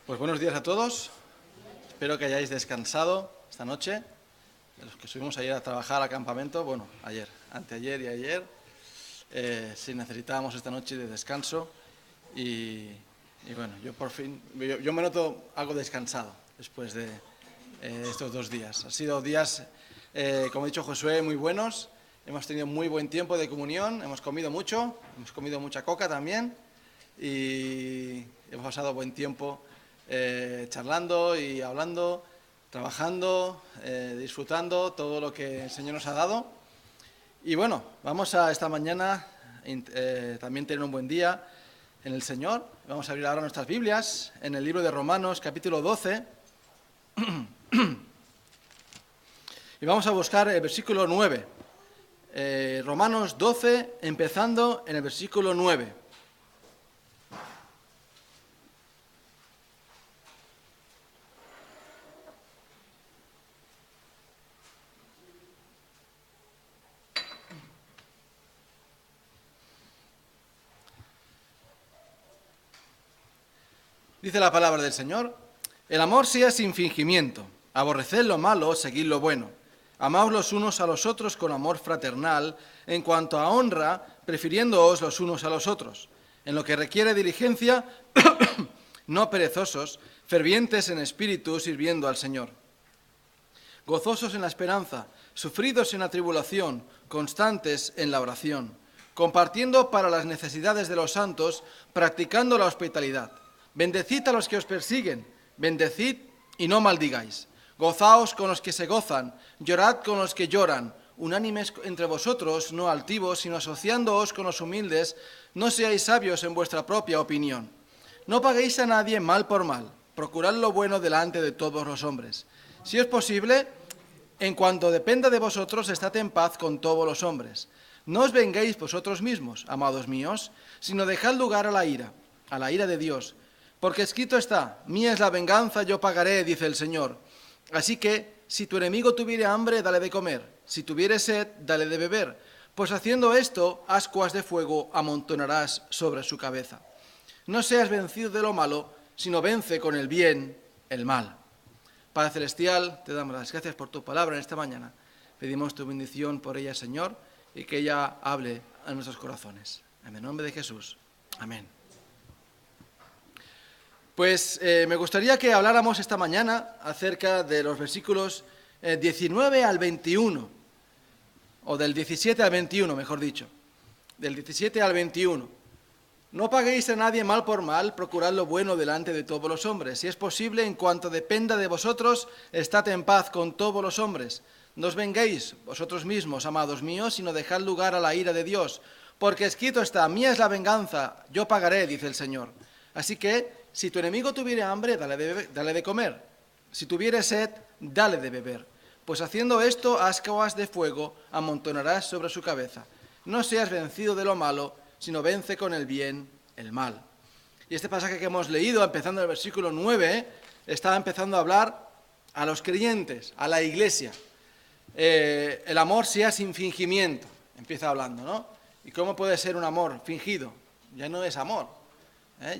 Pues buenos días a todos. Espero que hayáis descansado esta noche. Los que subimos ayer a trabajar al campamento, anteayer y ayer, sí necesitábamos esta noche de descanso y bueno, yo por fin, yo me noto algo descansado después de estos 2 días. Han sido días, como ha dicho Josué, muy buenos. Hemos tenido muy buen tiempo de comunión, hemos comido mucho, hemos comido mucha coca también y hemos pasado buen tiempo charlando y hablando, trabajando, disfrutando todo lo que el Señor nos ha dado. Y bueno, vamos a esta mañana también tener un buen día en el Señor. Vamos a abrir ahora nuestras Biblias en el libro de Romanos, capítulo 12. Y vamos a buscar el versículo 9. Romanos 12, empezando en el versículo 9. Dice la palabra del Señor: el amor sea sin fingimiento, aborreced lo malo, seguid lo bueno. Amaos los unos a los otros con amor fraternal, en cuanto a honra, prefiriéndoos los unos a los otros. En lo que requiere diligencia, no perezosos, fervientes en espíritu, sirviendo al Señor. Gozosos en la esperanza, sufridos en la tribulación, constantes en la oración, compartiendo para las necesidades de los santos, practicando la hospitalidad. Bendecid a los que os persiguen, bendecid y no maldigáis. Gozaos con los que se gozan, llorad con los que lloran, unánimes entre vosotros, no altivos, sino asociándoos con los humildes, no seáis sabios en vuestra propia opinión. No paguéis a nadie mal por mal, procurad lo bueno delante de todos los hombres. Si es posible, en cuanto dependa de vosotros, estad en paz con todos los hombres. No os venguéis vosotros mismos, amados míos, sino dejad lugar a la ira de Dios. Porque escrito está: mía es la venganza, yo pagaré, dice el Señor. Así que, si tu enemigo tuviere hambre, dale de comer; si tuviere sed, dale de beber. Pues haciendo esto, ascuas de fuego amontonarás sobre su cabeza. No seas vencido de lo malo, sino vence con el bien el mal. Padre Celestial, te damos las gracias por tu palabra en esta mañana. Pedimos tu bendición por ella, Señor, y que ella hable a nuestros corazones. En el nombre de Jesús. Amén. Pues me gustaría que habláramos esta mañana acerca de los versículos 19 al 21, o del 17 al 21, mejor dicho, del 17 al 21. No paguéis a nadie mal por mal, procurad lo bueno delante de todos los hombres. Si es posible, en cuanto dependa de vosotros, estad en paz con todos los hombres. No os venguéis vosotros mismos, amados míos, sino dejad lugar a la ira de Dios. Porque escrito está: mía es la venganza, yo pagaré, dice el Señor. Así que, si tu enemigo tuviere hambre, dale de comer; si tuviere sed, dale de beber. Pues haciendo esto, ascuas de fuego amontonarás sobre su cabeza. No seas vencido de lo malo, sino vence con el bien el mal. Y este pasaje que hemos leído, empezando en el versículo 9, está empezando a hablar a los creyentes, a la iglesia. El amor sea sin fingimiento, empieza hablando, ¿no? ¿Y cómo puede ser un amor fingido? Ya no es amor.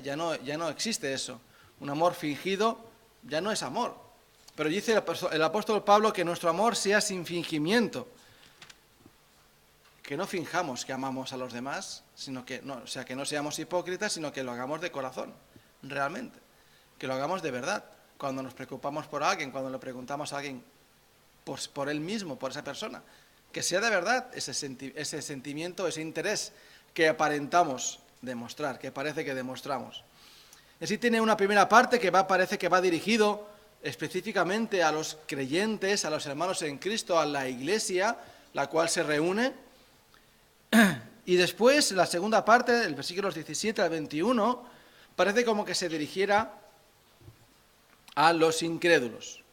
Ya no existe eso. Un amor fingido ya no es amor. Pero dice el apóstol Pablo que nuestro amor sea sin fingimiento. Que no finjamos que amamos a los demás, sino que no seamos hipócritas, sino que lo hagamos de corazón, realmente. Que lo hagamos de verdad. Cuando nos preocupamos por alguien, cuando le preguntamos a alguien por él mismo, por esa persona. Que sea de verdad ese sentimiento, ese interés que aparentamos demostrar, que parece que demostramos. Así tiene una primera parte que parece que va dirigido específicamente a los creyentes, a los hermanos en Cristo, a la iglesia, la cual se reúne. Y después, la segunda parte, del versículos 17 al 21, parece como que se dirigiera a los incrédulos,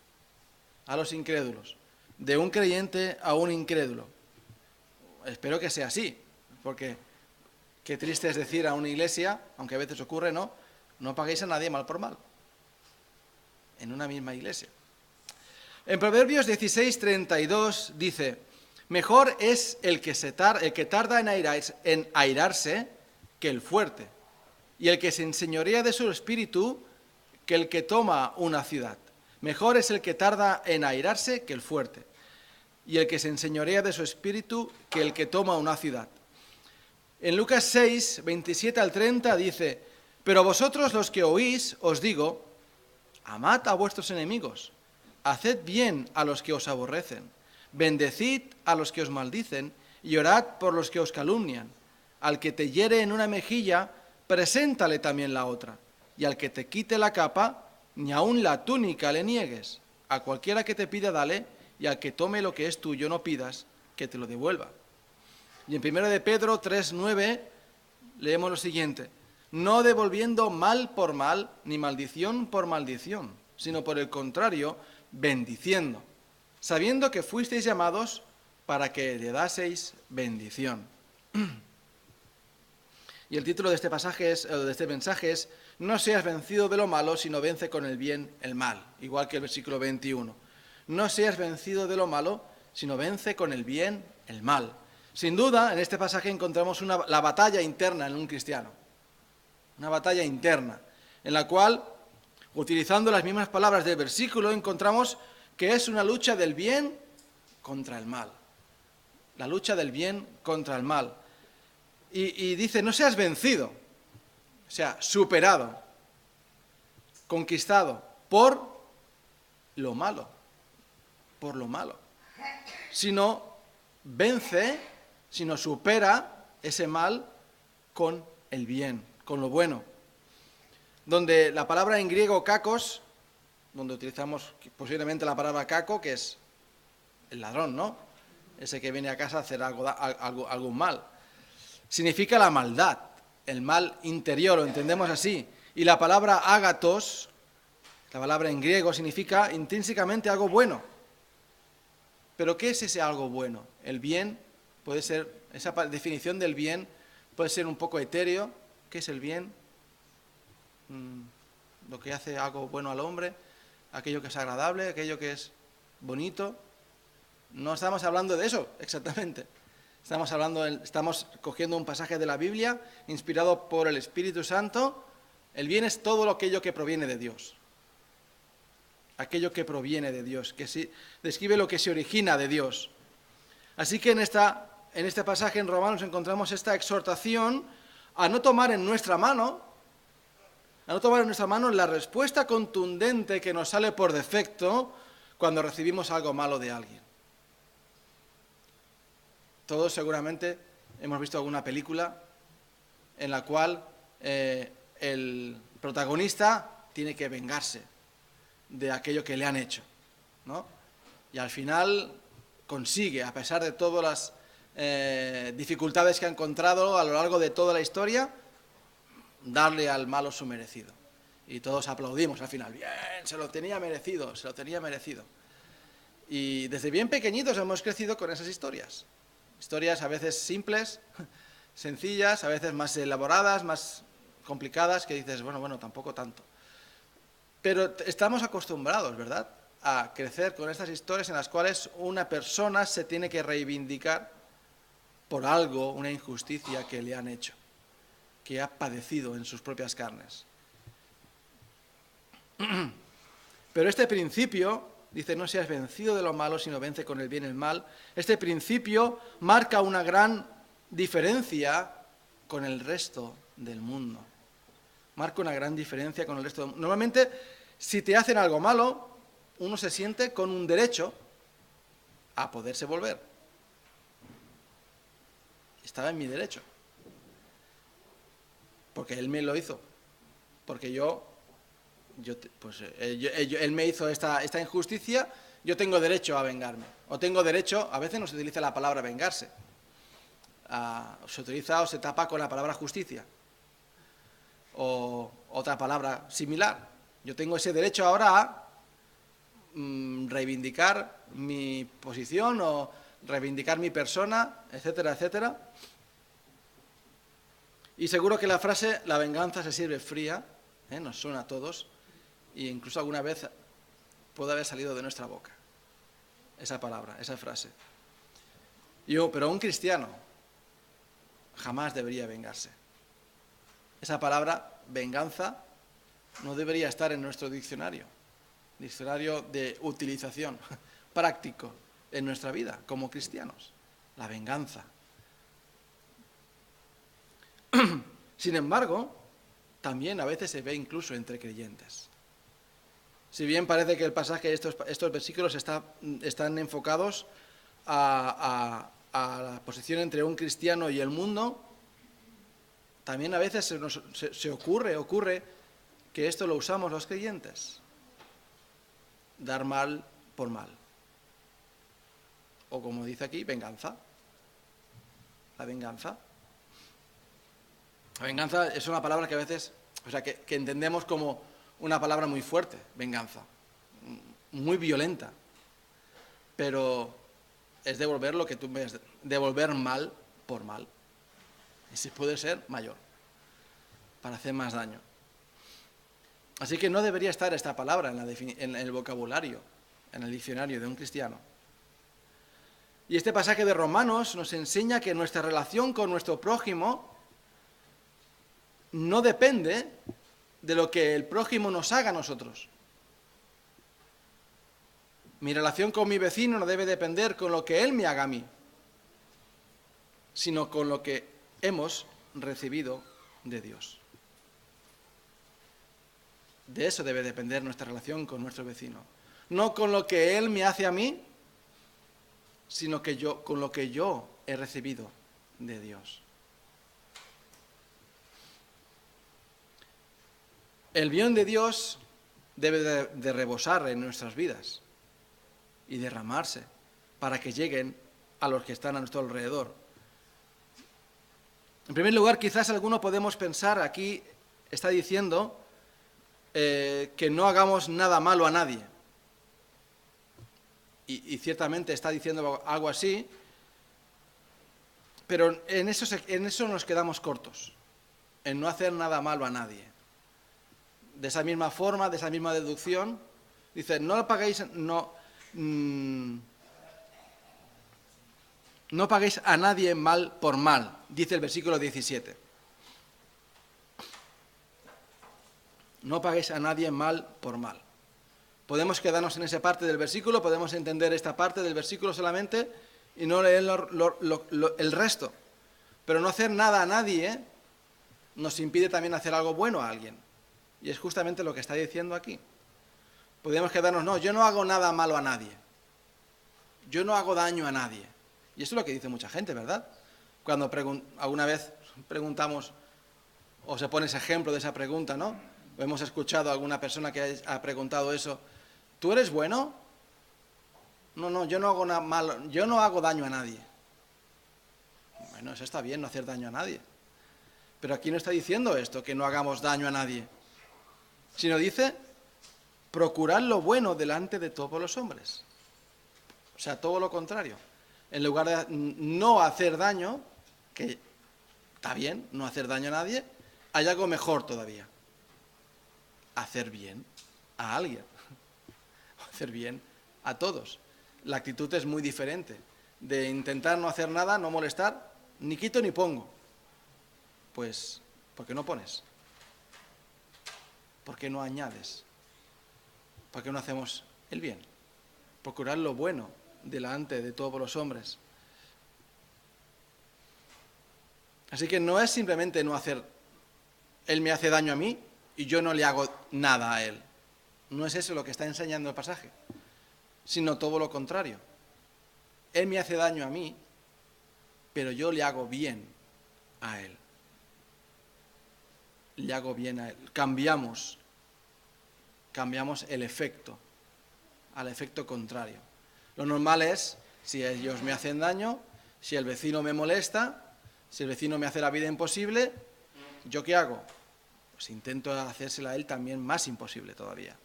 de un creyente a un incrédulo. Espero que sea así, porque qué triste es decir a una iglesia, aunque a veces ocurre, no paguéis a nadie mal por mal, en una misma iglesia. En Proverbios 16:32 dice: mejor es el que tarda en airarse que el fuerte, y el que se enseñorea de su espíritu que el que toma una ciudad. Mejor es el que tarda en airarse que el fuerte, y el que se enseñorea de su espíritu que el que toma una ciudad. En Lucas 6, 27 al 30 dice: pero vosotros los que oís, os digo, amad a vuestros enemigos, haced bien a los que os aborrecen, bendecid a los que os maldicen y orad por los que os calumnian. Al que te hiere en una mejilla, preséntale también la otra, y al que te quite la capa, ni aun la túnica le niegues. A cualquiera que te pida, dale, y al que tome lo que es tuyo, no pidas que te lo devuelva. Y en 1 de Pedro 3:9 leemos lo siguiente: no devolviendo mal por mal, ni maldición por maldición, sino por el contrario, bendiciendo, sabiendo que fuisteis llamados para que heredaseis bendición. Y el título de este pasaje de este mensaje es: no seas vencido de lo malo, sino vence con el bien el mal, igual que el versículo 21. No seas vencido de lo malo, sino vence con el bien el mal. Sin duda, en este pasaje encontramos la batalla interna en un cristiano. Una batalla interna, en la cual, utilizando las mismas palabras del versículo, encontramos que es una lucha del bien contra el mal. La lucha del bien contra el mal. Y dice: no seas vencido, o sea, superado, conquistado por lo malo, sino vence, sino supera ese mal con el bien, con lo bueno. Donde la palabra en griego kakos, donde utilizamos posiblemente la palabra kako, que es el ladrón, ¿no? Ese que viene a casa a hacer algún mal. Significa la maldad, el mal interior, lo entendemos así. Y la palabra ágatos, la palabra en griego, significa intrínsecamente algo bueno. Pero ¿qué es ese algo bueno? El bien puede ser, esa definición del bien puede ser un poco etéreo. ¿Qué es el bien? Lo que hace algo bueno al hombre, aquello que es agradable, aquello que es bonito. No estamos hablando de eso exactamente. Estamos cogiendo un pasaje de la Biblia inspirado por el Espíritu Santo. El bien es todo aquello que proviene de Dios. Aquello que proviene de Dios, que describe lo que se origina de Dios. Así que en este pasaje en Romanos encontramos esta exhortación a no tomar en nuestra mano la respuesta contundente que nos sale por defecto cuando recibimos algo malo de alguien. Todos seguramente hemos visto alguna película en la cual el protagonista tiene que vengarse de aquello que le han hecho, ¿no? Y al final consigue, a pesar de todas las dificultades que ha encontrado a lo largo de toda la historia, darle al malo su merecido. Y todos aplaudimos al final. Bien, se lo tenía merecido. Y desde bien pequeñitos hemos crecido con esas historias. Historias a veces simples, sencillas, a veces más elaboradas, más complicadas, que dices, bueno, tampoco tanto. Pero estamos acostumbrados, ¿verdad?, a crecer con estas historias en las cuales una persona se tiene que reivindicar por algo, una injusticia que le han hecho, que ha padecido en sus propias carnes. Pero este principio, dice, no seas vencido de lo malo, sino vence con el bien el mal. Este principio marca una gran diferencia con el resto del mundo. Marca una gran diferencia con el resto del mundo. Normalmente, si te hacen algo malo, uno se siente con un derecho a poderse volver. Estaba en mi derecho. Porque él me lo hizo. Porque él me hizo esta injusticia, yo tengo derecho a vengarme. O tengo derecho, a veces no se utiliza la palabra vengarse. Se utiliza o se tapa con la palabra justicia. O otra palabra similar. Yo tengo ese derecho ahora a reivindicar mi posición o reivindicar mi persona, etcétera, etcétera. Y seguro que la frase, la venganza se sirve fría, nos suena a todos, e incluso alguna vez puede haber salido de nuestra boca esa palabra, esa frase. Pero un cristiano jamás debería vengarse. Esa palabra, venganza, no debería estar en nuestro diccionario de utilización práctico en nuestra vida como cristianos, la venganza. Sin embargo, también a veces se ve incluso entre creyentes. Si bien parece que el pasaje, estos versículos están enfocados a la posición entre un cristiano y el mundo, también a veces ocurre que esto lo usamos los creyentes. Dar mal por mal. O como dice aquí, venganza. La venganza. La venganza es una palabra que a veces, que entendemos como una palabra muy fuerte, venganza, muy violenta. Pero es devolver lo que tú ves, devolver mal por mal. Y si puede ser mayor, para hacer más daño. Así que no debería estar esta palabra en el vocabulario, en el diccionario de un cristiano. Y este pasaje de Romanos nos enseña que nuestra relación con nuestro prójimo no depende de lo que el prójimo nos haga a nosotros. Mi relación con mi vecino no debe depender con lo que él me haga a mí, sino con lo que hemos recibido de Dios. De eso debe depender nuestra relación con nuestro vecino. No con lo que él me hace a mí, sino con lo que yo he recibido de Dios. El bien de Dios debe de rebosar en nuestras vidas y derramarse para que lleguen a los que están a nuestro alrededor. En primer lugar, quizás alguno podemos pensar, aquí está diciendo que no hagamos nada malo a nadie. Y ciertamente está diciendo algo así, pero en eso nos quedamos cortos, en no hacer nada malo a nadie. De esa misma forma, de esa misma deducción, dice, no paguéis a nadie mal por mal, dice el versículo 17. No paguéis a nadie mal por mal. Podemos quedarnos en esa parte del versículo, podemos entender esta parte del versículo solamente y no leer el resto. Pero no hacer nada a nadie nos impide también hacer algo bueno a alguien. Y es justamente lo que está diciendo aquí. Podemos quedarnos, no, yo no hago nada malo a nadie. Yo no hago daño a nadie. Y eso es lo que dice mucha gente, ¿verdad? Cuando alguna vez preguntamos, o se pone ese ejemplo de esa pregunta, ¿no? O hemos escuchado a alguna persona que ha preguntado eso, ¿tú eres bueno? No, yo no hago nada malo, yo no hago daño a nadie. Bueno, eso está bien, no hacer daño a nadie. Pero aquí no está diciendo esto, que no hagamos daño a nadie. Sino dice, procurar lo bueno delante de todos los hombres. O sea, todo lo contrario. En lugar de no hacer daño, que está bien, no hacer daño a nadie, hay algo mejor todavía. Hacer bien a alguien. Hacer bien a todos. La actitud es muy diferente. De intentar no hacer nada, no molestar, ni quito ni pongo. Pues, ¿por qué no pones? ¿Por qué no añades? ¿Por qué no hacemos el bien? Procurar lo bueno delante de todos los hombres. Así que no es simplemente no hacer, él me hace daño a mí y yo no le hago nada a él. No es eso lo que está enseñando el pasaje, sino todo lo contrario. Él me hace daño a mí, pero yo le hago bien a él. Le hago bien a él. Cambiamos el efecto al efecto contrario. Lo normal es, si ellos me hacen daño, si el vecino me molesta, si el vecino me hace la vida imposible, ¿yo qué hago? Pues intento hacérsela a él también más imposible todavía.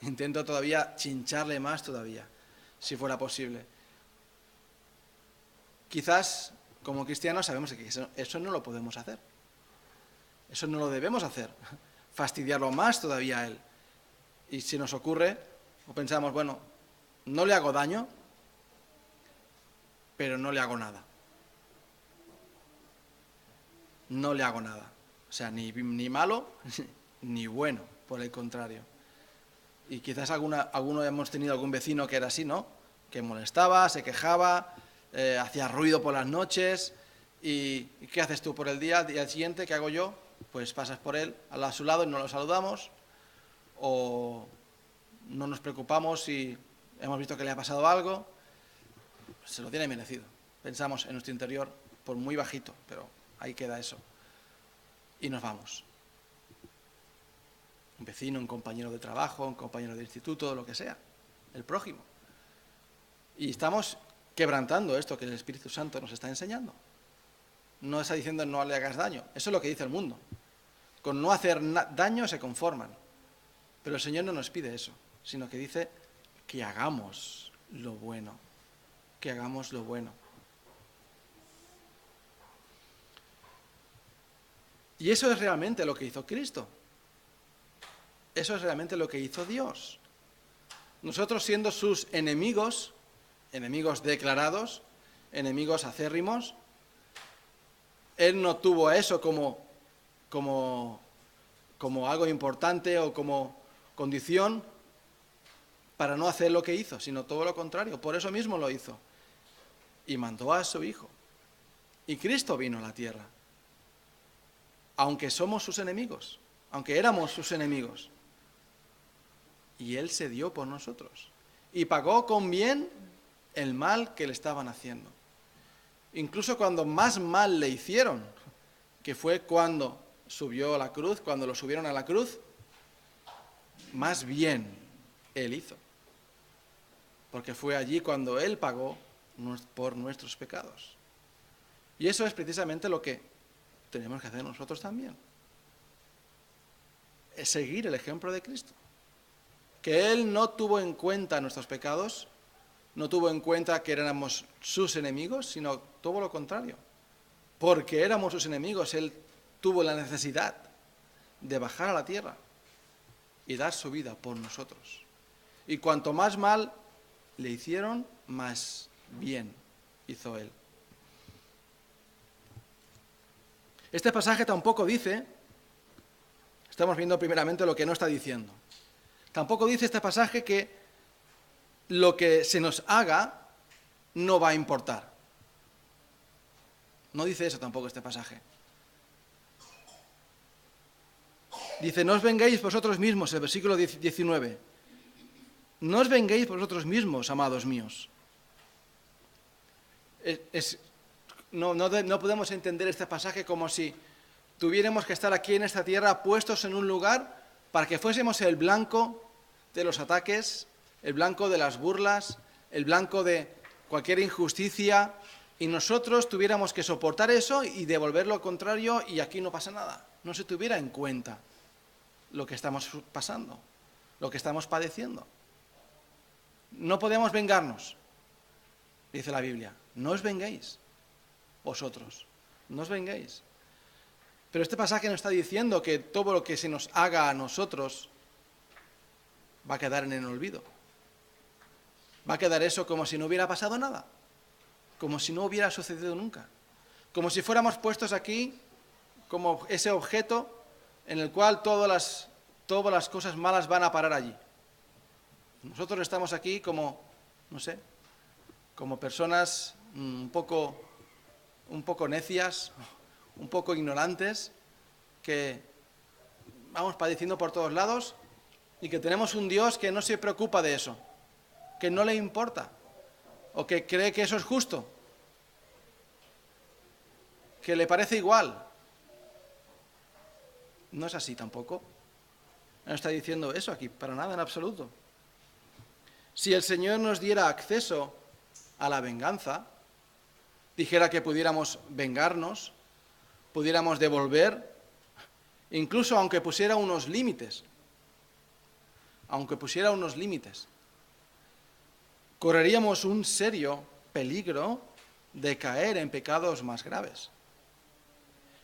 Intento todavía chincharle más todavía, si fuera posible. Quizás, como cristianos, sabemos que eso no lo podemos hacer. Eso no lo debemos hacer. Fastidiarlo más todavía a él. Y si nos ocurre, o pensamos, bueno, no le hago daño, pero no le hago nada. No le hago nada. O sea, ni malo, ni bueno por el contrario. Y quizás alguno hemos tenido algún vecino que era así, ¿no? Que molestaba, se quejaba, hacía ruido por las noches. ¿Y qué haces tú por el día? Al día siguiente, ¿qué hago yo? Pues pasas por él, a su lado y no lo saludamos, o no nos preocupamos si hemos visto que le ha pasado algo. Se lo tiene merecido. Pensamos en nuestro interior, por muy bajito, pero ahí queda eso. Y nos vamos. Un vecino, un compañero de trabajo, un compañero de instituto, lo que sea, el prójimo. Y estamos quebrantando esto que el Espíritu Santo nos está enseñando. No está diciendo no le hagas daño, eso es lo que dice el mundo. Con no hacer daño se conforman. Pero el Señor no nos pide eso, sino que dice que hagamos lo bueno, que hagamos lo bueno. Y eso es realmente lo que hizo Cristo. Eso es realmente lo que hizo Dios. Nosotros siendo sus enemigos, enemigos declarados, enemigos acérrimos, Él no tuvo eso como algo importante o como condición para no hacer lo que hizo, sino todo lo contrario. Por eso mismo lo hizo. Y mandó a su Hijo. Y Cristo vino a la tierra. Aunque somos sus enemigos, aunque éramos sus enemigos. Y Él se dio por nosotros. Y pagó con bien el mal que le estaban haciendo. Incluso cuando más mal le hicieron, que fue cuando subió a la cruz, cuando lo subieron a la cruz, más bien Él hizo. Porque fue allí cuando Él pagó por nuestros pecados. Y eso es precisamente lo que tenemos que hacer nosotros también. Es seguir el ejemplo de Cristo. Que Él no tuvo en cuenta nuestros pecados, no tuvo en cuenta que éramos sus enemigos, sino todo lo contrario. Porque éramos sus enemigos, Él tuvo la necesidad de bajar a la tierra y dar su vida por nosotros. Y cuanto más mal le hicieron, más bien hizo Él. Este pasaje tampoco dice, estamos viendo primeramente lo que no está diciendo. Tampoco dice este pasaje que lo que se nos haga no va a importar. No dice eso tampoco este pasaje. Dice, no os vengáis vosotros mismos, el versículo 19. No os vengáis vosotros mismos, amados míos. No podemos entender este pasaje como si tuviéramos que estar aquí en esta tierra puestos en un lugar para que fuésemos el blanco de los ataques, el blanco de las burlas, el blanco de cualquier injusticia, y nosotros tuviéramos que soportar eso y devolver lo contrario y aquí no pasa nada. No se tuviera en cuenta lo que estamos pasando, lo que estamos padeciendo. No podemos vengarnos, dice la Biblia. No os venguéis, vosotros, no os venguéis. Pero este pasaje nos está diciendo que todo lo que se nos haga a nosotros va a quedar en el olvido. Va a quedar eso como si no hubiera pasado nada, como si no hubiera sucedido nunca, como si fuéramos puestos aquí como ese objeto en el cual todas las cosas malas van a parar allí. Nosotros estamos aquí como, no sé, como personas un poco necias, un poco ignorantes, que vamos padeciendo por todos lados y que tenemos un Dios que no se preocupa de eso, que no le importa, o que cree que eso es justo, que le parece igual. No es así tampoco. No está diciendo eso aquí, para nada en absoluto. Si el Señor nos diera acceso a la venganza, dijera que pudiéramos vengarnos, pudiéramos devolver, incluso aunque pusiera unos límites, correríamos un serio peligro de caer en pecados más graves.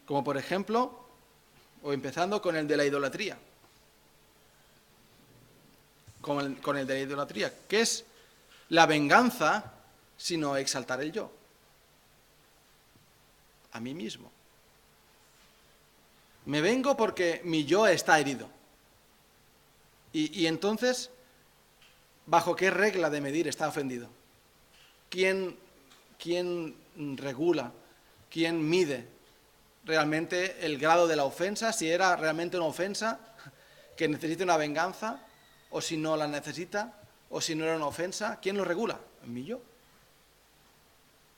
Como por ejemplo, o empezando con el de la idolatría. Con el de la idolatría, que es la venganza, sino exaltar el yo. A mí mismo. Me vengo porque mi yo está herido. Y entonces, ¿bajo qué regla de medir está ofendido? ¿Quién regula? ¿Quién mide realmente el grado de la ofensa? Si era realmente una ofensa que necesita una venganza, o si no la necesita, o si no era una ofensa. ¿Quién lo regula? Mi yo.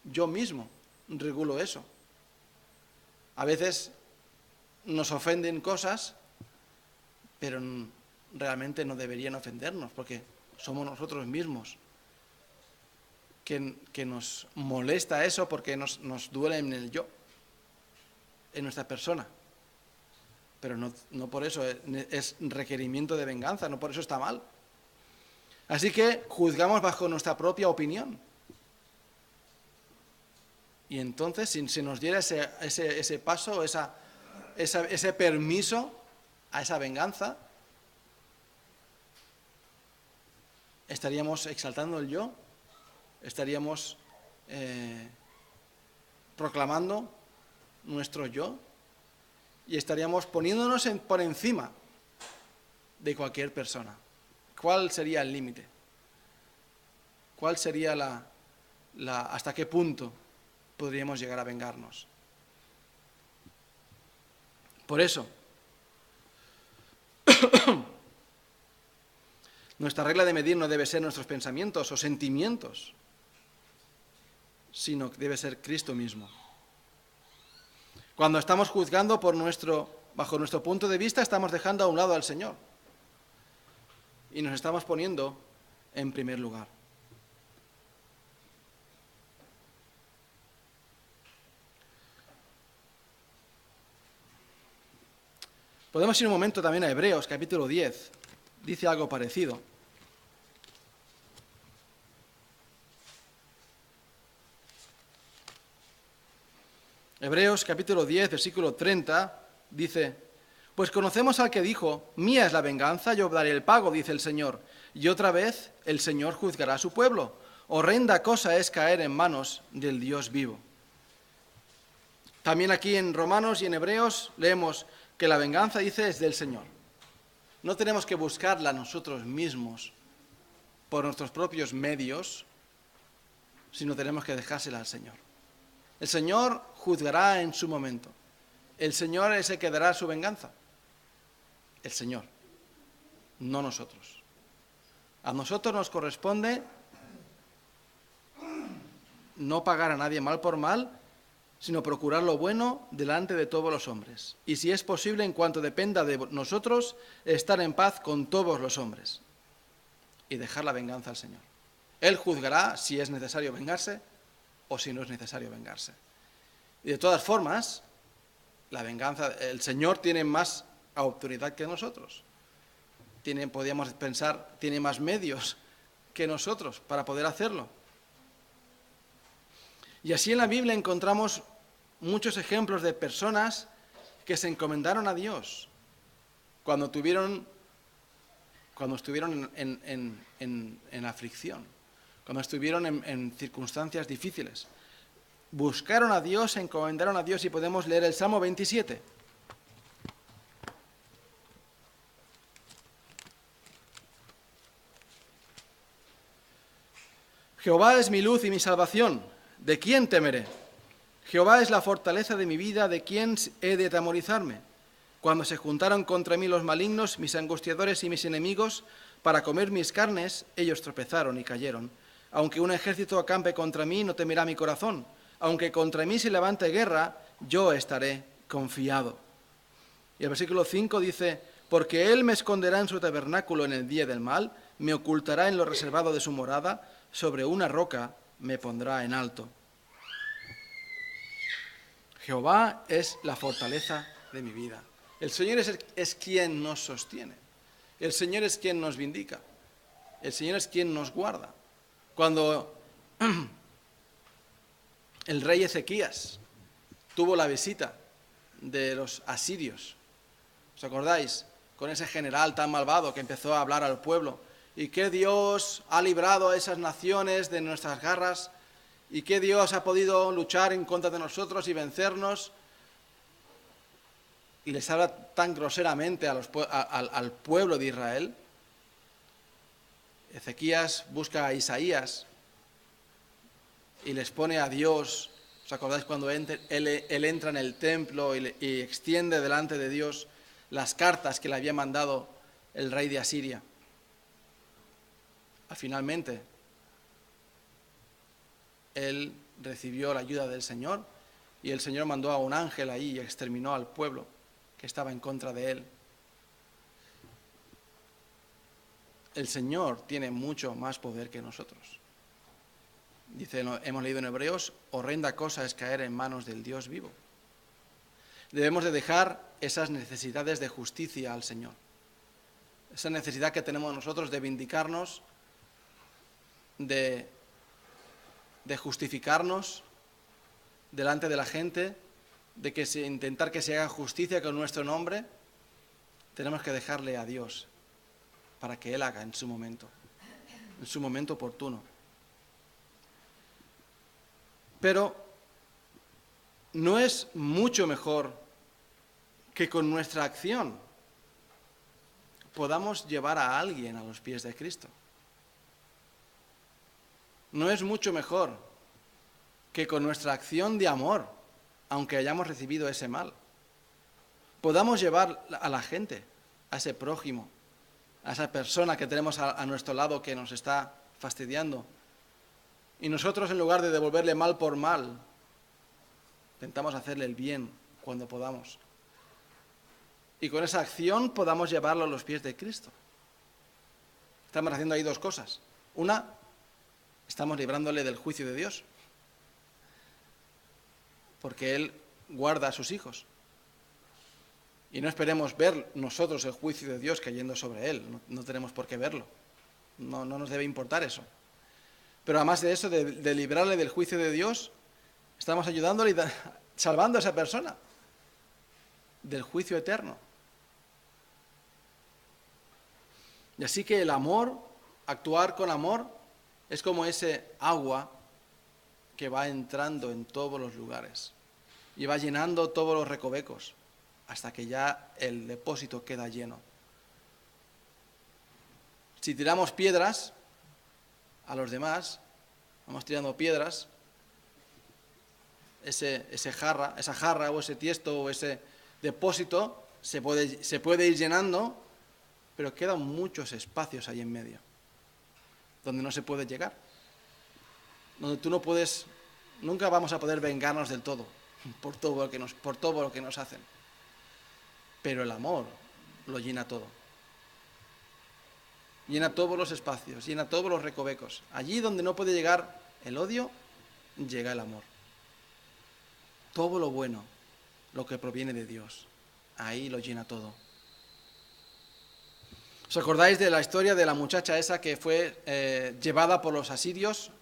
Yo mismo regulo eso. A veces nos ofenden cosas, pero realmente no deberían ofendernos, porque somos nosotros mismos que nos molesta eso, porque nos duele en el yo, en nuestra persona. Pero no por eso es requerimiento de venganza, no por eso está mal. Así que juzgamos bajo nuestra propia opinión. Y entonces, si se nos diera ese paso, ese permiso a esa venganza, estaríamos exaltando el yo, estaríamos proclamando nuestro yo y estaríamos poniéndonos por encima de cualquier persona. ¿Cuál sería el límite? ¿Cuál sería hasta qué punto podríamos llegar a vengarnos? Por eso, nuestra regla de medir no debe ser nuestros pensamientos o sentimientos, sino que debe ser Cristo mismo. Cuando estamos juzgando bajo nuestro punto de vista, estamos dejando a un lado al Señor y nos estamos poniendo en primer lugar. Podemos ir un momento también a Hebreos, capítulo 10. Dice algo parecido. Hebreos, capítulo 10, versículo 30, dice: pues conocemos al que dijo, mía es la venganza, yo daré el pago, dice el Señor. Y otra vez el Señor juzgará a su pueblo. Horrenda cosa es caer en manos del Dios vivo. También aquí en Romanos y en Hebreos leemos que la venganza, dice, es del Señor. No tenemos que buscarla nosotros mismos por nuestros propios medios, sino tenemos que dejársela al Señor. El Señor juzgará en su momento. El Señor es el que dará su venganza. El Señor, no nosotros. A nosotros nos corresponde no pagar a nadie mal por mal, sino procurar lo bueno delante de todos los hombres. Y si es posible, en cuanto dependa de nosotros, estar en paz con todos los hombres y dejar la venganza al Señor. Él juzgará si es necesario vengarse o si no es necesario vengarse. Y de todas formas, la venganza, el Señor tiene más autoridad que nosotros. Podríamos pensar, tiene más medios que nosotros para poder hacerlo. Y así en la Biblia encontramos muchos ejemplos de personas que se encomendaron a Dios cuando estuvieron en aflicción, cuando estuvieron en circunstancias difíciles. Buscaron a Dios, se encomendaron a Dios, y podemos leer el Salmo 27. Jehová es mi luz y mi salvación, ¿de quién temeré? Jehová es la fortaleza de mi vida, ¿de quién he de atemorizarme? Cuando se juntaron contra mí los malignos, mis angustiadores y mis enemigos, para comer mis carnes, ellos tropezaron y cayeron. Aunque un ejército acampe contra mí, no temerá mi corazón. Aunque contra mí se levante guerra, yo estaré confiado. Y el versículo 5 dice: porque Él me esconderá en su tabernáculo en el día del mal, me ocultará en lo reservado de su morada, sobre una roca me pondrá en alto. Jehová es la fortaleza de mi vida. El Señor es quien nos sostiene. El Señor es quien nos vindica. El Señor es quien nos guarda. Cuando el rey Ezequías tuvo la visita de los asirios, ¿os acordáis? Con ese general tan malvado que empezó a hablar al pueblo, y que Dios ha librado a esas naciones de nuestras garras, y que Dios ha podido luchar en contra de nosotros y vencernos, y les habla tan groseramente al pueblo de Israel, Ezequías busca a Isaías y les pone a Dios. ¿Os acordáis cuando él entra en el templo y extiende delante de Dios las cartas que le había mandado el rey de Asiria? Finalmente, él recibió la ayuda del Señor y el Señor mandó a un ángel ahí y exterminó al pueblo que estaba en contra de él. El Señor tiene mucho más poder que nosotros. Dice, hemos leído en Hebreos, horrenda cosa es caer en manos del Dios vivo. Debemos de dejar esas necesidades de justicia al Señor. Esa necesidad que tenemos nosotros de vindicarnos, de justificarnos delante de la gente, de intentar que se haga justicia con nuestro nombre, tenemos que dejarle a Dios para que Él haga en su momento oportuno. Pero ¿no es mucho mejor que con nuestra acción podamos llevar a alguien a los pies de Cristo? ¿No es mucho mejor que con nuestra acción de amor, aunque hayamos recibido ese mal, podamos llevar a la gente, a ese prójimo, a esa persona que tenemos a nuestro lado que nos está fastidiando? Y nosotros, en lugar de devolverle mal por mal, intentamos hacerle el bien cuando podamos. Y con esa acción podamos llevarlo a los pies de Cristo. Estamos haciendo ahí dos cosas. Una, estamos librándole del juicio de Dios, porque Él guarda a sus hijos. Y no esperemos ver nosotros el juicio de Dios cayendo sobre Él. No tenemos por qué verlo. No nos debe importar eso. Pero además de eso, de librarle del juicio de Dios, estamos ayudándole y salvando a esa persona del juicio eterno. Y así que el amor, actuar con amor, es como ese agua que va entrando en todos los lugares y va llenando todos los recovecos hasta que ya el depósito queda lleno. Si tiramos piedras a los demás, vamos tirando piedras, esa jarra o ese tiesto o ese depósito se puede ir llenando, pero quedan muchos espacios ahí en medio, donde no se puede llegar, donde nunca vamos a poder vengarnos del todo por todo lo que nos hacen. Pero el amor lo llena todo. Llena todos los espacios, llena todos los recovecos. Allí donde no puede llegar el odio, llega el amor. Todo lo bueno, lo que proviene de Dios, ahí lo llena todo. ¿Os acordáis de la historia de la muchacha esa que fue llevada por los sirios,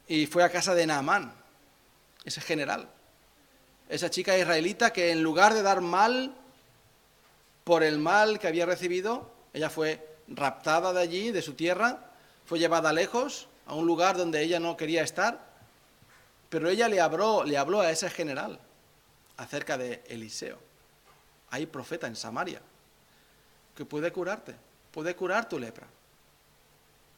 y fue a casa de Naamán, ese general? Esa chica israelita que en lugar de dar mal por el mal que había recibido, ella fue raptada de allí, de su tierra, fue llevada lejos, a un lugar donde ella no quería estar, pero ella le habló a ese general acerca de Eliseo. Hay profeta en Samaria que puede curarte, puede curar tu lepra.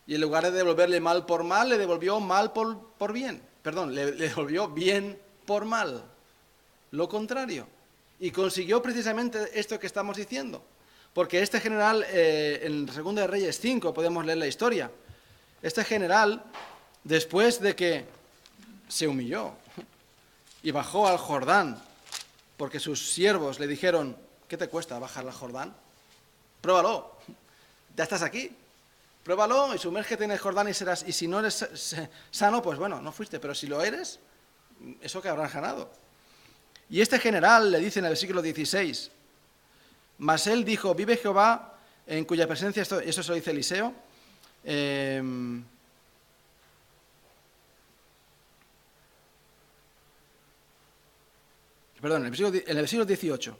Y en lugar de devolverle mal por mal, le devolvió mal por bien. Perdón, le devolvió bien por mal. Lo contrario. Y consiguió precisamente esto que estamos diciendo. Porque este general, en 2 de Reyes 5, podemos leer la historia. Este general, después de que se humilló y bajó al Jordán, porque sus siervos le dijeron, ¿qué te cuesta bajar al Jordán? Pruébalo, ya estás aquí. Pruébalo y sumérgete en el Jordán y serás. Y si no eres sano, pues bueno, no fuiste. Pero si lo eres, eso que habrás ganado. Y este general le dice en el versículo 16, mas él dijo, vive Jehová, en cuya presencia, eso se lo dice Eliseo, perdón, en el versículo 18,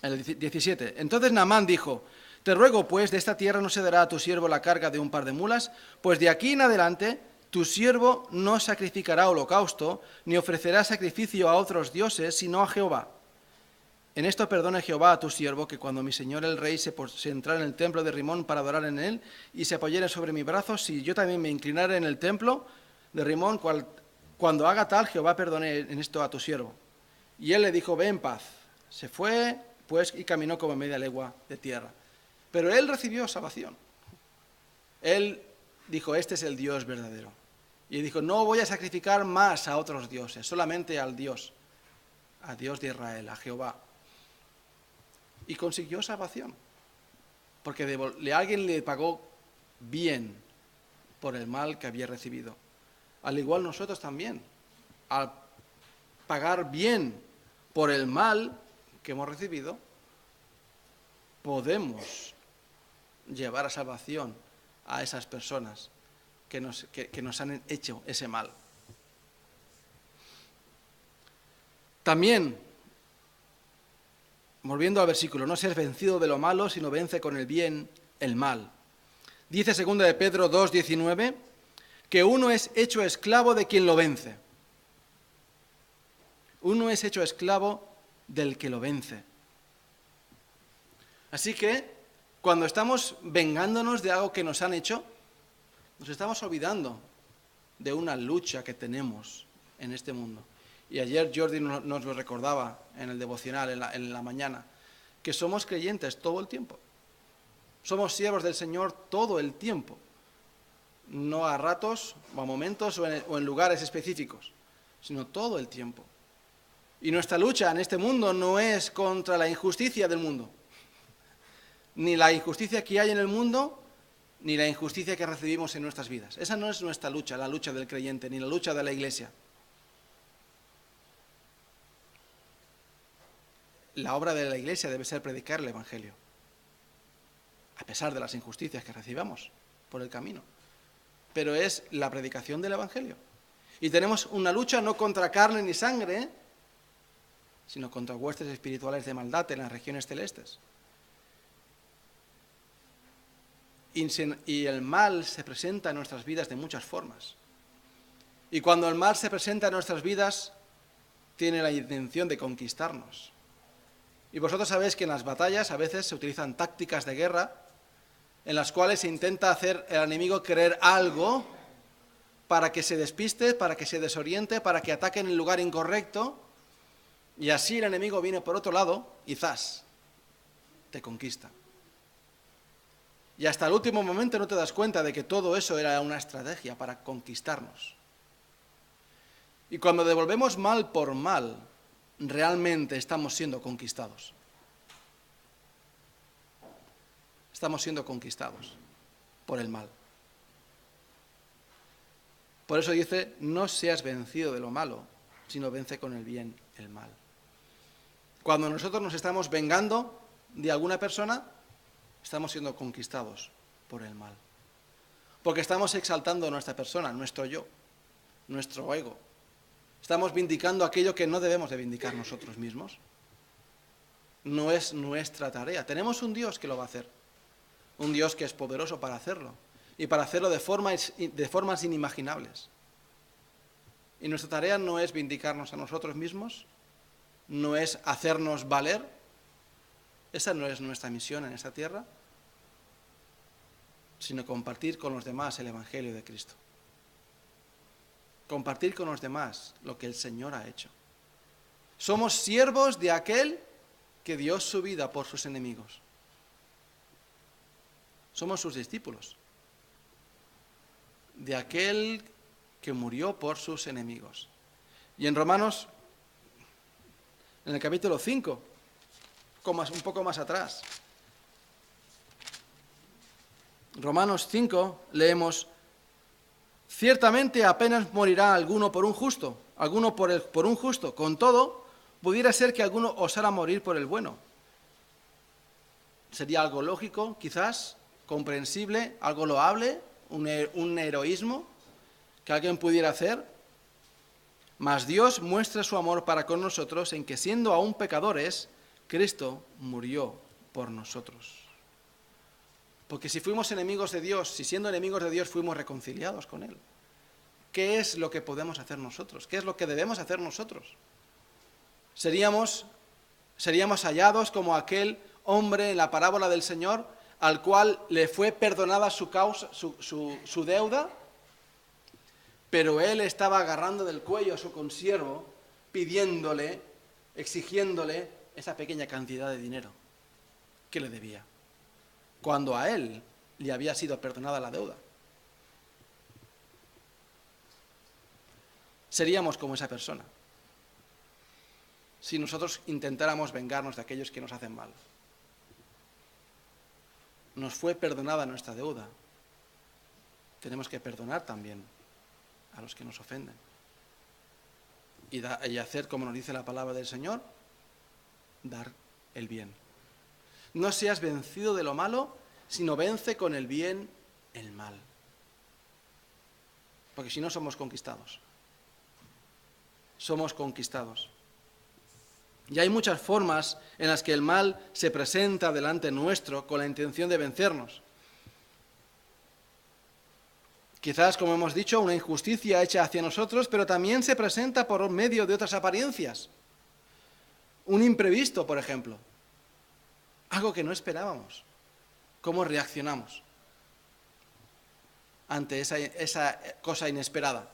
en el 17, entonces Naamán dijo, te ruego pues, de esta tierra no se dará a tu siervo la carga de un par de mulas, pues de aquí en adelante tu siervo no sacrificará holocausto, ni ofrecerá sacrificio a otros dioses, sino a Jehová. En esto perdone Jehová a tu siervo, que cuando mi señor el rey se entrara en el templo de Rimón para adorar en él, y se apoyara sobre mi brazo, si yo también me inclinara en el templo de Rimón, cuando haga tal, Jehová perdone en esto a tu siervo. Y él le dijo, ve en paz. Se fue, pues, y caminó como media legua de tierra. Pero él recibió salvación. Él dijo, este es el Dios verdadero. Y dijo, no voy a sacrificar más a otros dioses, solamente al Dios de Israel, a Jehová. Y consiguió salvación, porque alguien le pagó bien por el mal que había recibido. Al igual nosotros también, al pagar bien por el mal que hemos recibido, podemos llevar a salvación a esas personas que nos han hecho ese mal. También, volviendo al versículo, no seas vencido de lo malo, sino vence con el bien el mal. Dice 2 de Pedro 2:19 que uno es hecho esclavo de quien lo vence. Uno es hecho esclavo del que lo vence. Así que, cuando estamos vengándonos de algo que nos han hecho, nos estamos olvidando de una lucha que tenemos en este mundo. Y ayer Jordi nos lo recordaba en el devocional, en la mañana, que somos creyentes todo el tiempo. Somos siervos del Señor todo el tiempo. No a ratos, o a momentos, o en lugares específicos, sino todo el tiempo. Y nuestra lucha en este mundo no es contra la injusticia del mundo. Ni la injusticia que hay en el mundo, ni la injusticia que recibimos en nuestras vidas. Esa no es nuestra lucha, la lucha del creyente, ni la lucha de la iglesia. La obra de la iglesia debe ser predicar el Evangelio, a pesar de las injusticias que recibamos por el camino. Pero es la predicación del Evangelio. Y tenemos una lucha no contra carne ni sangre, sino contra huestes espirituales de maldad en las regiones celestes. Y el mal se presenta en nuestras vidas de muchas formas. Y cuando el mal se presenta en nuestras vidas, tiene la intención de conquistarnos. Y vosotros sabéis que en las batallas a veces se utilizan tácticas de guerra en las cuales se intenta hacer al enemigo creer algo para que se despiste, para que se desoriente, para que ataque en el lugar incorrecto, y así el enemigo viene por otro lado y ¡zas!, te conquista. Y hasta el último momento no te das cuenta de que todo eso era una estrategia para conquistarnos. Y cuando devolvemos mal por mal, realmente estamos siendo conquistados. Estamos siendo conquistados por el mal. Por eso dice, no seas vencido de lo malo, sino vence con el bien el mal. Cuando nosotros nos estamos vengando de alguna persona, estamos siendo conquistados por el mal. Porque estamos exaltando a nuestra persona, nuestro yo, nuestro ego. Estamos vindicando aquello que no debemos de vindicar nosotros mismos. No es nuestra tarea. Tenemos un Dios que lo va a hacer. Un Dios que es poderoso para hacerlo. Y para hacerlo de formas inimaginables. Y nuestra tarea no es vindicarnos a nosotros mismos. No es hacernos valer. Esa no es nuestra misión en esta tierra. Sino compartir con los demás el Evangelio de Cristo. Compartir con los demás lo que el Señor ha hecho. Somos siervos de aquel que dio su vida por sus enemigos. Somos sus discípulos. De aquel que murió por sus enemigos. Y en Romanos, en el capítulo 5, un poco más atrás, Romanos 5, leemos: ciertamente apenas morirá alguno por un justo, alguno por un justo. Con todo, pudiera ser que alguno osara morir por el bueno. Sería algo lógico, quizás, comprensible, algo loable, un heroísmo que alguien pudiera hacer. Mas Dios muestra su amor para con nosotros en que, siendo aún pecadores, Cristo murió por nosotros. Porque si fuimos enemigos de Dios, si siendo enemigos de Dios fuimos reconciliados con Él, ¿qué es lo que podemos hacer nosotros? ¿Qué es lo que debemos hacer nosotros? Seríamos Seríamos hallados como aquel hombre en la parábola del Señor al cual le fue perdonada su deuda, pero él estaba agarrando del cuello a su consiervo, pidiéndole, exigiéndole esa pequeña cantidad de dinero que le debía, cuando a él le había sido perdonada la deuda. Seríamos como esa persona si nosotros intentáramos vengarnos de aquellos que nos hacen mal. Nos fue perdonada nuestra deuda. Tenemos que perdonar también a los que nos ofenden. Y hacer, como nos dice la palabra del Señor, dar el bien. No seas vencido de lo malo, sino vence con el bien el mal. Porque si no somos conquistados. Somos conquistados. Y hay muchas formas en las que el mal se presenta delante nuestro con la intención de vencernos. Quizás, como hemos dicho, una injusticia hecha hacia nosotros, pero también se presenta por medio de otras apariencias. Un imprevisto, por ejemplo. Algo que no esperábamos. ¿Cómo reaccionamos ante esa cosa inesperada?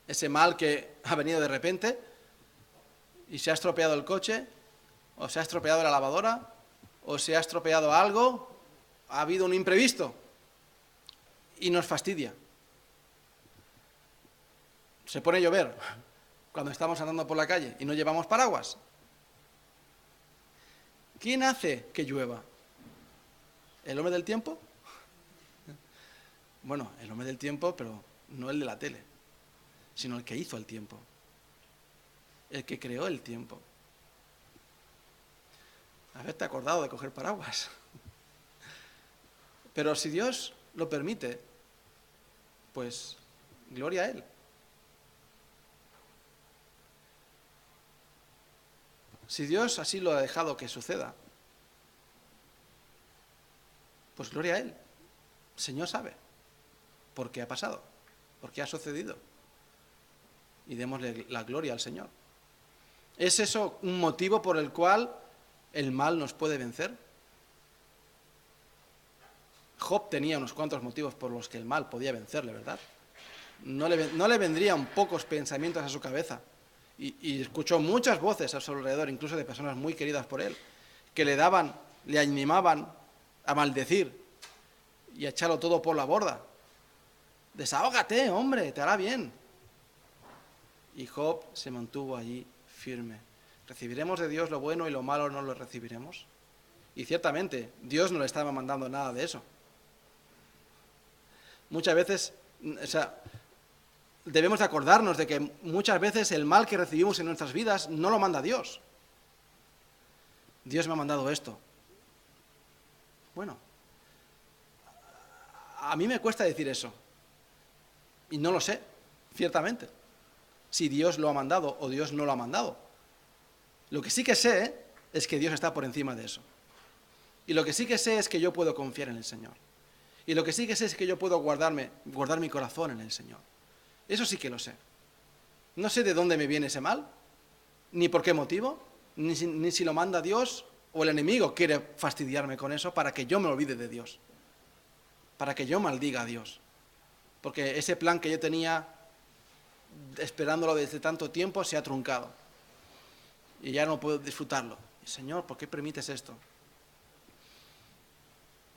Ese mal que ha venido de repente y se ha estropeado el coche, o se ha estropeado la lavadora, o se ha estropeado algo, ha habido un imprevisto y nos fastidia. Se pone a llover cuando estamos andando por la calle y no llevamos paraguas. ¿Quién hace que llueva? ¿El hombre del tiempo? Bueno, el hombre del tiempo, pero no el de la tele, sino el que hizo el tiempo, el que creó el tiempo. Haberte acordado de coger paraguas. Pero si Dios lo permite, pues gloria a Él. Si Dios así lo ha dejado que suceda, pues gloria a Él. El Señor sabe por qué ha pasado, por qué ha sucedido. Y démosle la gloria al Señor. ¿Es eso un motivo por el cual el mal nos puede vencer? Job tenía unos cuantos motivos por los que el mal podía vencerle, ¿verdad? No le vendrían pocos pensamientos a su cabeza. Y escuchó muchas voces a su alrededor, incluso de personas muy queridas por él, que le animaban a maldecir y a echarlo todo por la borda. Desahógate, hombre, te hará bien. Y Job se mantuvo allí firme. ¿Recibiremos de Dios lo bueno y lo malo no lo recibiremos? Y ciertamente, Dios no le estaba mandando nada de eso. Muchas veces, debemos de acordarnos de que muchas veces el mal que recibimos en nuestras vidas no lo manda Dios. Dios me ha mandado esto. Bueno, a mí me cuesta decir eso. Y no lo sé, ciertamente, si Dios lo ha mandado o Dios no lo ha mandado. Lo que sí que sé es que Dios está por encima de eso. Y lo que sí que sé es que yo puedo confiar en el Señor. Y lo que sí que sé es que yo puedo guardar mi corazón en el Señor. Eso sí que lo sé. No sé de dónde me viene ese mal, ni por qué motivo, ni si lo manda Dios o el enemigo quiere fastidiarme con eso para que yo me olvide de Dios, para que yo maldiga a Dios. Porque ese plan que yo tenía esperándolo desde tanto tiempo se ha truncado y ya no puedo disfrutarlo. Señor, ¿por qué permites esto?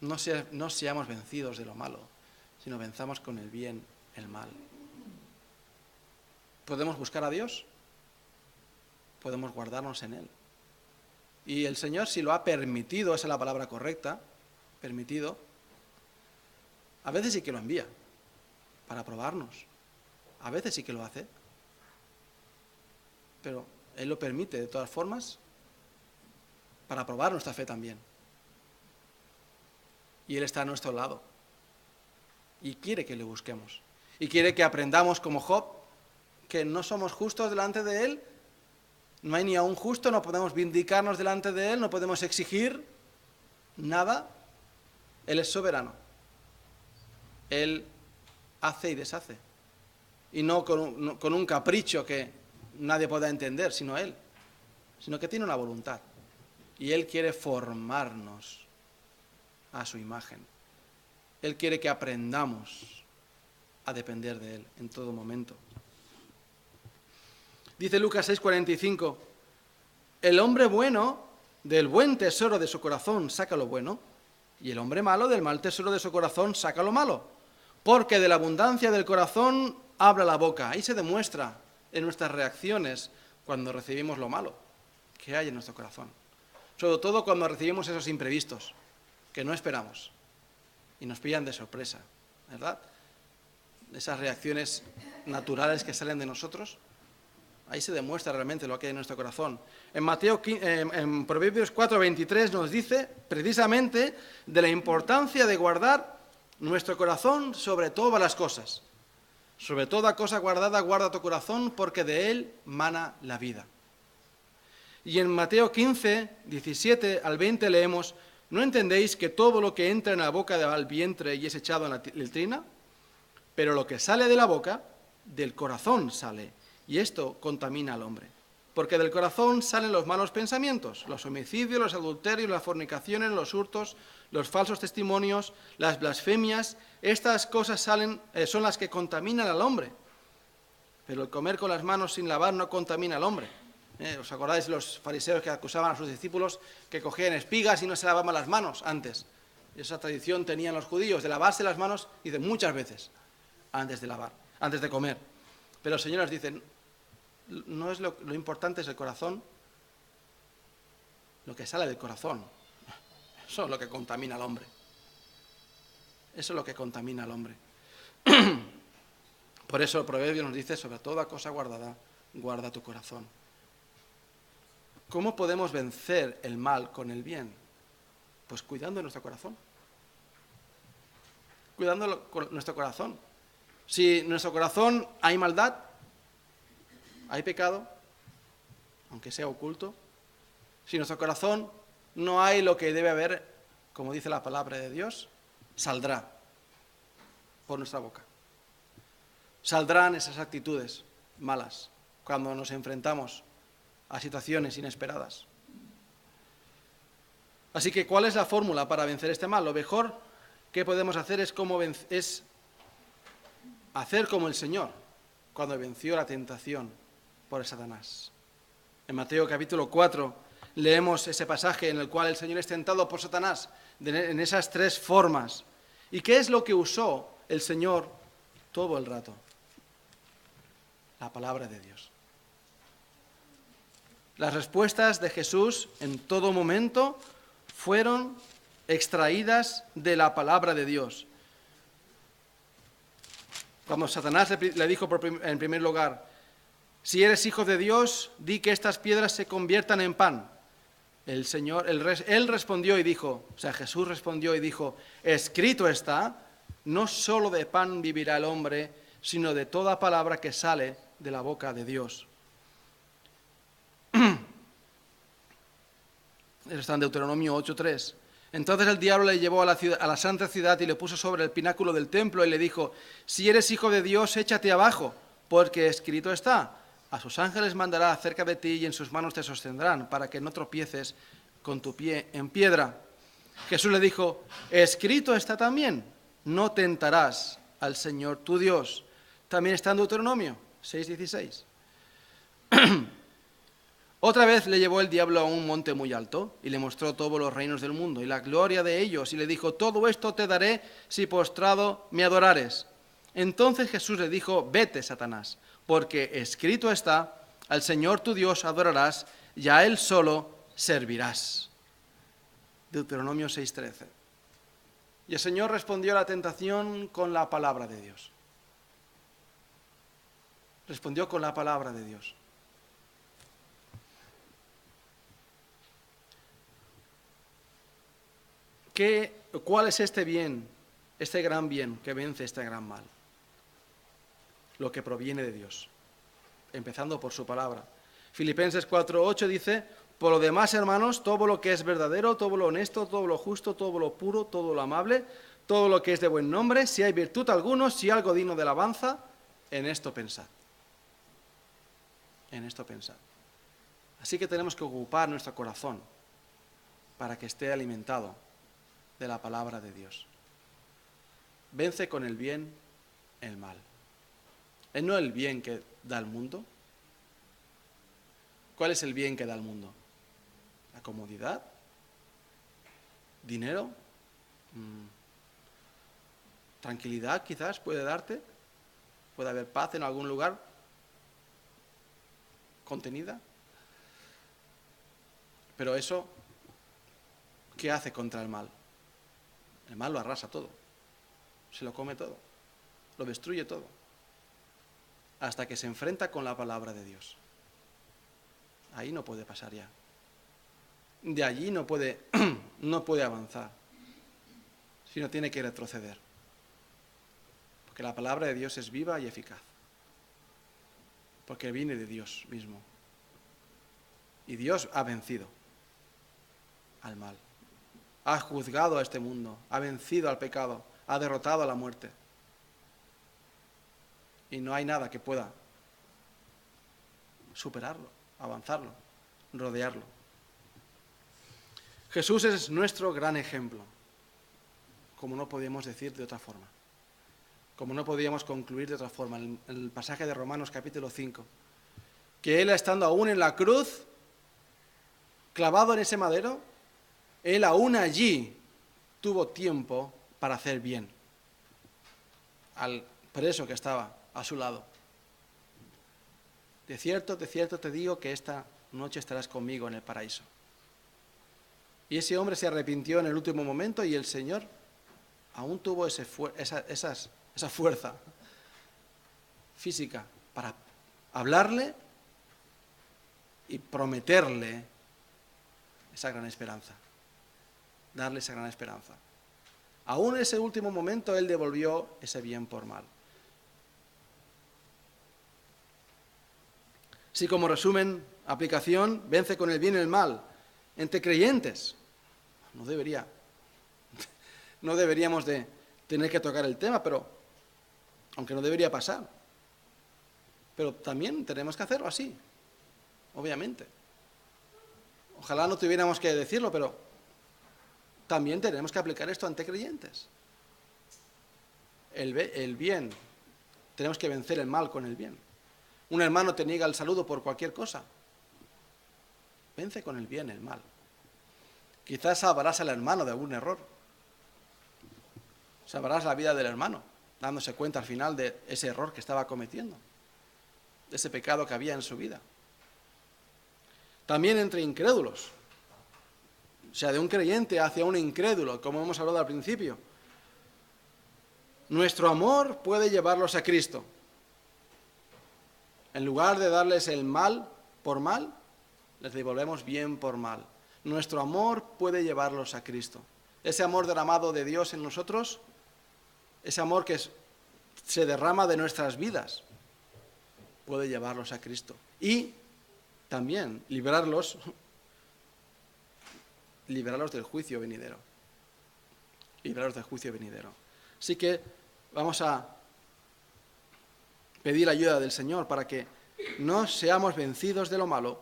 No seamos vencidos de lo malo, sino venzamos con el bien el mal. ¿Podemos buscar a Dios? Podemos guardarnos en Él. Y el Señor, si lo ha permitido, esa es la palabra correcta, permitido, a veces sí que lo envía para probarnos. A veces sí que lo hace. Pero Él lo permite de todas formas para probar nuestra fe también. Y Él está a nuestro lado. Y quiere que le busquemos. Y quiere que aprendamos como Job, que no somos justos delante de Él. No hay ni a un justo, no podemos vindicarnos delante de Él, no podemos exigir nada. Él es soberano. Él hace y deshace. Y no con un capricho que nadie pueda entender, sino Él. Sino que tiene una voluntad. y Él quiere formarnos a su imagen. Él quiere que aprendamos a depender de Él en todo momento. Dice Lucas 6:45, el hombre bueno del buen tesoro de su corazón saca lo bueno, y el hombre malo del mal tesoro de su corazón saca lo malo, porque de la abundancia del corazón habla la boca. Ahí se demuestra en nuestras reacciones cuando recibimos lo malo que hay en nuestro corazón. Sobre todo cuando recibimos esos imprevistos que no esperamos y nos pillan de sorpresa, ¿verdad? Esas reacciones naturales que salen de nosotros, ahí se demuestra realmente lo que hay en nuestro corazón. En Proverbios 4:23 nos dice precisamente de la importancia de guardar nuestro corazón sobre todas las cosas. Sobre toda cosa guardada, guarda tu corazón, porque de él mana la vida. Y en Mateo 15:17-20 leemos, ¿no entendéis que todo lo que entra en la boca del vientre y es echado en la letrina? Pero lo que sale de la boca, del corazón sale, y esto contamina al hombre. Porque del corazón salen los malos pensamientos, los homicidios, los adulterios, las fornicaciones, los hurtos, los falsos testimonios, las blasfemias. Estas cosas son las que contaminan al hombre. Pero el comer con las manos sin lavar no contamina al hombre. ¿Os acordáis de los fariseos que acusaban a sus discípulos que cogían espigas y no se lavaban las manos antes? Esa tradición tenían los judíos de lavarse las manos y de muchas veces antes de comer. Pero el Señor nos dice, no es lo importante es el corazón, lo que sale del corazón. Eso es lo que contamina al hombre. Eso es lo que contamina al hombre. Por eso el proverbio nos dice, sobre toda cosa guardada, guarda tu corazón. ¿Cómo podemos vencer el mal con el bien? Pues cuidando de nuestro corazón. Cuidando con nuestro corazón. Si en nuestro corazón hay maldad, hay pecado, aunque sea oculto, si en nuestro corazón no hay lo que debe haber, como dice la palabra de Dios, saldrá por nuestra boca. Saldrán esas actitudes malas cuando nos enfrentamos a situaciones inesperadas. Así que, ¿cuál es la fórmula para vencer este mal? Lo mejor que podemos hacer es hacer como el Señor cuando venció la tentación por Satanás. En Mateo capítulo 4 leemos ese pasaje en el cual el Señor es tentado por Satanás en esas tres formas. ¿Y qué es lo que usó el Señor todo el rato? La palabra de Dios. Las respuestas de Jesús en todo momento fueron extraídas de la palabra de Dios. Cuando Satanás le dijo en primer lugar, si eres hijo de Dios, di que estas piedras se conviertan en pan. Él respondió y dijo, o sea, Jesús respondió y dijo, escrito está, no solo de pan vivirá el hombre, sino de toda palabra que sale de la boca de Dios. Eso está en Deuteronomio 8:3. Entonces el diablo le llevó a la santa ciudad y le puso sobre el pináculo del templo y le dijo, si eres hijo de Dios, échate abajo, porque escrito está, a sus ángeles mandará acerca de ti y en sus manos te sostendrán, para que no tropieces con tu pie en piedra. Jesús le dijo, escrito está también, no tentarás al Señor tu Dios. También está en Deuteronomio 6:16. Otra vez le llevó el diablo a un monte muy alto y le mostró todos los reinos del mundo y la gloria de ellos y le dijo, todo esto te daré si postrado me adorares. Entonces Jesús le dijo, vete, Satanás, porque escrito está, al Señor tu Dios adorarás y a Él solo servirás. Deuteronomio 6:13. Y el Señor respondió a la tentación con la palabra de Dios. Respondió con la palabra de Dios. ¿Cuál es este bien, este gran bien que vence este gran mal? Lo que proviene de Dios, empezando por su palabra. Filipenses 4:8 dice, por lo demás, hermanos, todo lo que es verdadero, todo lo honesto, todo lo justo, todo lo puro, todo lo amable, todo lo que es de buen nombre, si hay virtud alguno, si algo digno de alabanza, en esto pensad. En esto pensad. Así que tenemos que ocupar nuestro corazón para que esté alimentado de la palabra de Dios. Vence con el bien el mal. ¿Es no el bien que da el mundo? ¿Cuál es el bien que da el mundo? ¿La comodidad? ¿Dinero? ¿Tranquilidad quizás puede darte? ¿Puede haber paz en algún lugar contenida? Pero eso, ¿qué hace contra el mal? El mal lo arrasa todo, se lo come todo, lo destruye todo, hasta que se enfrenta con la palabra de Dios. Ahí no puede pasar ya. De allí no puede avanzar, sino tiene que retroceder. Porque la palabra de Dios es viva y eficaz. Porque viene de Dios mismo. Y Dios ha vencido al mal. Ha juzgado a este mundo, ha vencido al pecado, ha derrotado a la muerte. Y no hay nada que pueda superarlo, avanzarlo, rodearlo. Jesús es nuestro gran ejemplo, como no podíamos decir de otra forma, como no podíamos concluir de otra forma. En el pasaje de Romanos capítulo 5, que Él estando aún en la cruz, clavado en ese madero, Él aún allí tuvo tiempo para hacer bien al preso que estaba a su lado. De cierto te digo que esta noche estarás conmigo en el paraíso. Y ese hombre se arrepintió en el último momento y el Señor aún tuvo esa fuerza física para hablarle y prometerle esa gran esperanza, darle esa gran esperanza. Aún en ese último momento Él devolvió ese bien por mal. Si como resumen, aplicación, vence con el bien y el mal entre creyentes, no deberíamos de tener que tocar el tema, pero aunque no debería pasar, pero también tenemos que hacerlo así, obviamente. Ojalá no tuviéramos que decirlo, pero también tenemos que aplicar esto ante creyentes. El bien, tenemos que vencer el mal con el bien. Un hermano te niega el saludo por cualquier cosa. Vence con el bien el mal. Quizás salvarás al hermano de algún error. Salvarás la vida del hermano, dándose cuenta al final de ese error que estaba cometiendo, de ese pecado que había en su vida. También entre incrédulos, o sea, de un creyente hacia un incrédulo, como hemos hablado al principio. Nuestro amor puede llevarlos a Cristo. En lugar de darles el mal por mal, les devolvemos bien por mal. Nuestro amor puede llevarlos a Cristo. Ese amor derramado de Dios en nosotros, ese amor que se derrama de nuestras vidas, puede llevarlos a Cristo. Y también librarlos del juicio venidero. Librarlos del juicio venidero. Así que vamos a pedir ayuda del Señor para que no seamos vencidos de lo malo,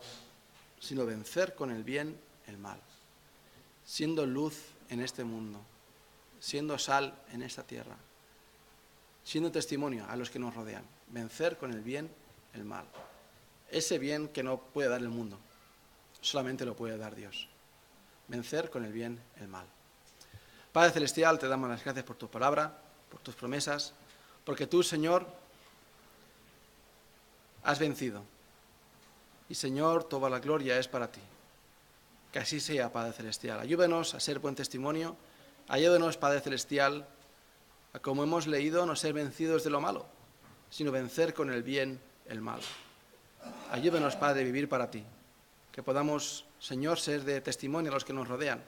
sino vencer con el bien el mal, siendo luz en este mundo, siendo sal en esta tierra, siendo testimonio a los que nos rodean, vencer con el bien el mal. Ese bien que no puede dar el mundo, solamente lo puede dar Dios. Vencer con el bien el mal. Padre Celestial, te damos las gracias por tu palabra, por tus promesas, porque tú, Señor, has vencido. Y, Señor, toda la gloria es para ti. Que así sea, Padre Celestial. Ayúdanos a ser buen testimonio. Ayúdanos, Padre Celestial, a, como hemos leído, no ser vencidos de lo malo, sino vencer con el bien el mal. Ayúdanos, Padre, a vivir para ti. Que podamos, Señor, ser de testimonio a los que nos rodean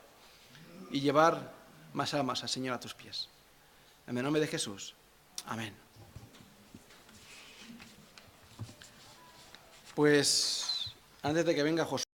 y llevar más almas al Señor a tus pies. En el nombre de Jesús. Amén. Pues, antes de que venga Josué,